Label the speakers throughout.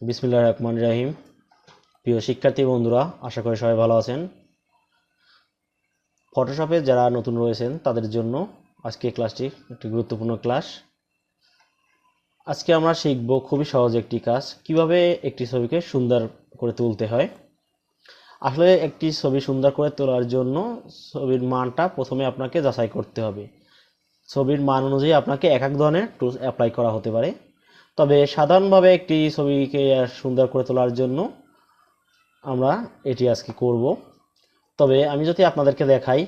Speaker 1: বিসমিল্লাহির রহমানির রহিম। প্রিয় শিক্ষার্থী বন্ধুরা, আশা করি সবাই ভালো আছেন। ফটোশপে যারা নতুন রয়েছেন তাদের জন্য আজকে ক্লাসটি একটি গুরুত্বপূর্ণ ক্লাস। আজকে আমরা শিখব খুবই সহজ একটি কাজ, কিভাবে একটি ছবিকে সুন্দর করে তুলতে হয়। আসলে একটি ছবি সুন্দর করে তোলার জন্য ছবির মানটা প্রথমে আপনাকে যাচাই করতে হবে। ছবির মান অনুযায়ী আপনাকে এক এক ধরনের টুলস অ্যাপ্লাই করা হতে পারে, তবে সাধারণভাবে একটি ছবিকে সুন্দর করে তোলার জন্য আমরা এটি আজকে করব। তবে আমি যদি আপনাদেরকে দেখাই,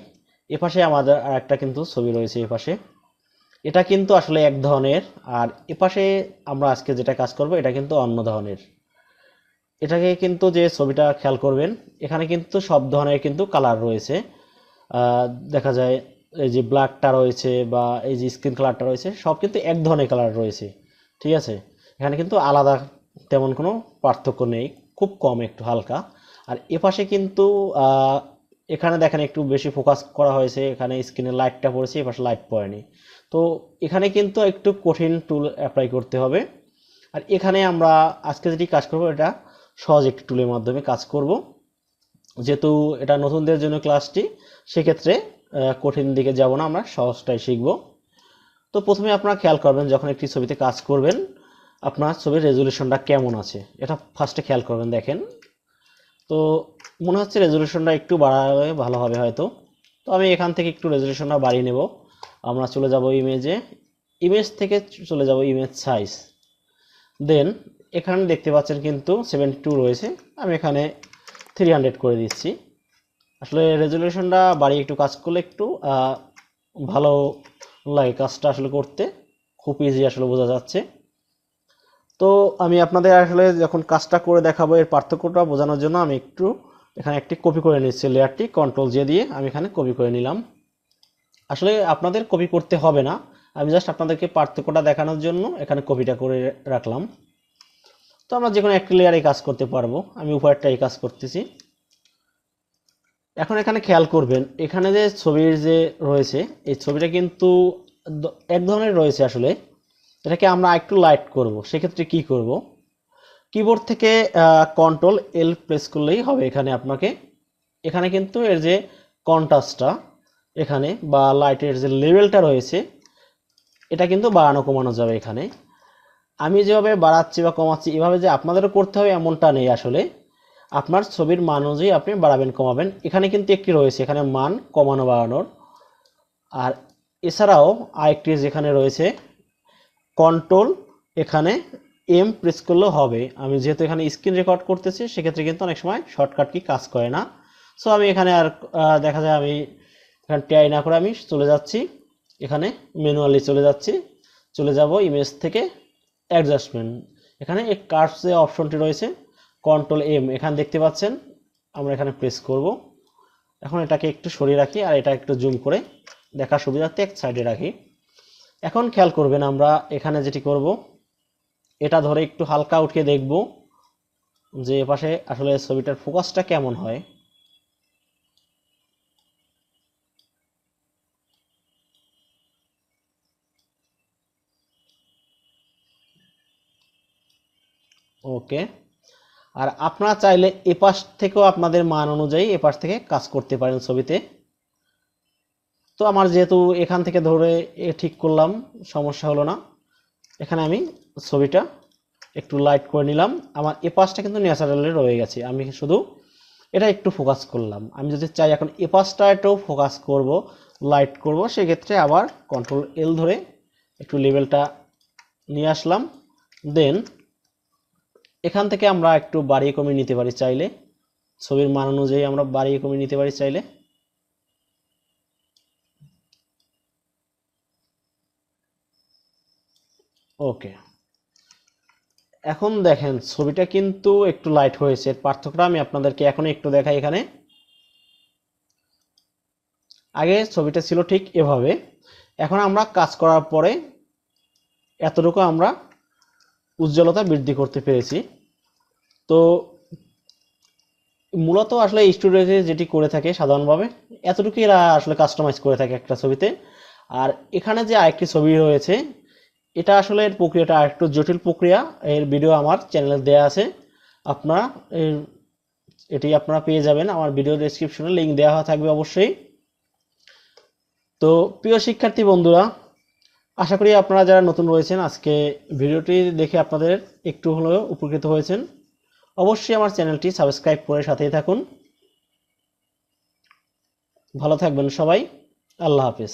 Speaker 1: এপাশে আমাদের আর একটা কিন্তু ছবি রয়েছে এপাশে, এটা কিন্তু আসলে এক ধরনের, আর এপাশে আমরা আজকে যেটা কাজ করব এটা কিন্তু অন্য ধরনের। এটাকে কিন্তু যে ছবিটা খেয়াল করবেন, এখানে কিন্তু সব ধরনের কিন্তু কালার রয়েছে। দেখা যায় এই যে ব্ল্যাকটা রয়েছে বা এই যে স্কিন কালারটা রয়েছে, সব কিন্তু এক ধরনের কালার রয়েছে, ঠিক আছে। এখানে কিন্তু আলাদা তেমন কোনো পার্থক্য নেই, খুব কম, একটু হালকা। আর এপাশে কিন্তু এখানে দেখেন একটু বেশি ফোকাস করা হয়েছে, এখানে স্ক্রিনে লাইটটা পড়েছে, এপাশে লাইট পড়েনি। তো এখানে কিন্তু একটু কঠিন টুল অ্যাপ্লাই করতে হবে। আর এখানে আমরা আজকে যেটি কাজ করব এটা সহজ একটি টুলের মাধ্যমে কাজ করব, যেহেতু এটা নতুনদের জন্য ক্লাসটি, সেক্ষেত্রে কঠিন দিকে যাব না, আমরা সহজটাই শিখব। তো প্রথমে আপনারা খেয়াল করবেন, যখন একটি ছবিতে কাজ করবেন আপনার ছবির রেজুলেশনটা কেমন আছে এটা ফার্স্টে খেয়াল করবেন। দেখেন, তো মনে হচ্ছে রেজুলেশনটা একটু বাড়ালে ভালো হবে হয়তো। তো আমি এখান থেকে একটু রেজুলেশনটা বাড়িয়ে নেব। আমরা চলে যাব ইমেজে, ইমেজ থেকে চলে যাব ইমেজ সাইজ। দেন এখানে দেখতে পাচ্ছেন কিন্তু 72 রয়েছে, আমি এখানে 300 করে দিচ্ছি। আসলে রেজুলেশনটা বাড়িয়ে একটু কাজ করলে একটু ভালো লাগে কাজটা আসলে করতে, খুব ইজি আসলে বোঝা যাচ্ছে। তো আমি আপনাদের আসলে যখন কাজটা করে দেখাবো এর পার্থক্যটা বোঝানোর জন্য আমি একটু এখানে একটি কপি করে নিচ্ছি, লেয়ারটি কন্ট্রোল জে দিয়ে আমি এখানে কপি করে নিলাম। আসলে আপনাদের কপি করতে হবে না, আমি জাস্ট আপনাদেরকে পার্থক্যটা দেখানোর জন্য এখানে কপিটা করে রাখলাম। তো আমরা যে কোনো একটি লেয়ারে কাজ করতে পারবো, আমি উপরেরটাই কাজ করতেছি। এখন এখানে খেয়াল করবেন, এখানে যে ছবির যে রয়েছে এই ছবিটা কিন্তু এক ধরনের রয়েছে। আসলে এটাকে আমরা একটু লাইট করব, সেক্ষেত্রে কি করব, কিবোর্ড থেকে কন্ট্রোল এল প্রেস করলেই হবে। এখানে আপনাকে এখানে কিন্তু এর যে কন্ট্রাস্টটা এখানে বা লাইটের যে লেভেলটা রয়েছে এটা কিন্তু বাড়ানো কমানো যাবে। এখানে আমি যেভাবে বাড়াচ্ছি বা কমাচ্ছি এভাবে যে আপনাদেরও করতে হবে এমনটা নেই। আসলে আপনার ছবির মান অনুযায়ী আপনি বাড়াবেন কমাবেন। এখানে কিন্তু একটি রয়েছে এখানে মান কমানো বাড়ানোর, আর এছাড়াও আরেকটি যেখানে রয়েছে কন্ট্রোল এখানে এম প্রেস করলেও হবে। আমি যেহেতু এখানে স্ক্রিন রেকর্ড করতেছি সেক্ষেত্রে কিন্তু অনেক সময় শর্টকাট কি কাজ করে না। সো আমি এখানে আর দেখা যায় আমি এখানে ট্রাই না করে আমি চলে যাচ্ছি, এখানে ম্যানুয়ালি চলে যাব ইমেজ থেকে অ্যাডজাস্টমেন্ট। এখানে এই কার্ভস যে অপশনটি রয়েছে কন্ট্রোল এম এখানে দেখতে পাচ্ছেন, আমরা এখানে প্রেস করব। এখন এটাকে একটু সরিয়ে রাখি আর এটা একটু জুম করে দেখার সুবিধার্থে এক সাইডে রাখি। এখন খেয়াল করবেন, আমরা এখানে যেটি করব এটা ধরে একটু হালকা উঠিয়ে দেখব যে এপাশে আসলে ছবিটার ফোকাসটা কেমন হয়। ওকে, আর আপনারা চাইলে এপাশ থেকেও আপনাদের মান অনুযায়ী এপাশ থেকে কাজ করতে পারেন ছবিতে। তো আমার যেহেতু এখান থেকে ধরে ঠিক করলাম, সমস্যা হলো না। এখানে আমি ছবিটা একটু লাইট করে নিলাম, আমার এপাশটা কিন্তু ন্যাচারালি রয়ে গেছে, আমি শুধু এটা একটু ফোকাস করলাম। আমি যদি চাই এখন এপাশটা একটু ফোকাস করব, লাইট করব, সেক্ষেত্রে আবার কন্ট্রোল এল ধরে একটু লেভেলটা নিয়ে আসলাম। দেন এখান থেকে আমরা একটু বাড়িয়ে কমিয়ে নিতে পারি চাইলে, ছবির মান অনুযায়ী আমরা বাড়িয়ে কমিয়ে নিতে পারি চাইলে। ওকে, এখন দেখেন ছবিটা কিন্তু একটু লাইট হয়েছে, পার্থক্যটা আমি আপনাদেরকে এখন একটু দেখাই। এখানে আগে ছবিটা ছিল ঠিক এভাবে, এখন আমরা কাজ করার পরে এতটুকু আমরা উজ্জ্বলতা বৃদ্ধি করতে পেরেছি। তো মূলত আসলে স্টুডিওতে যেটি করে থাকে সাধারণভাবে এতটুকুই এরা আসলে কাস্টমাইজ করে থাকে একটা ছবিতে। আর এখানে যে আরেকটি ছবি রয়েছে এটা আসলে এর প্রক্রিয়াটা একটু জটিল প্রক্রিয়া, এর ভিডিও আমার চ্যানেলে দেয়া আছে, আপনারা এটি আপনারা পেয়ে যাবেন, আমার ভিডিও ডেসক্রিপশনে লিংক দেওয়া থাকবে অবশ্যই। তো প্রিয় শিক্ষার্থী বন্ধুরা, আশা করি আপনারা যারা নতুন রয়েছেন আজকে ভিডিওটি দেখে আপনাদের একটু হলেও উপকৃত হয়েছেন। অবশ্যই আমার চ্যানেলটি সাবস্ক্রাইব করে সাথেই থাকুন। ভালো থাকবেন সবাই। আল্লাহ হাফেজ।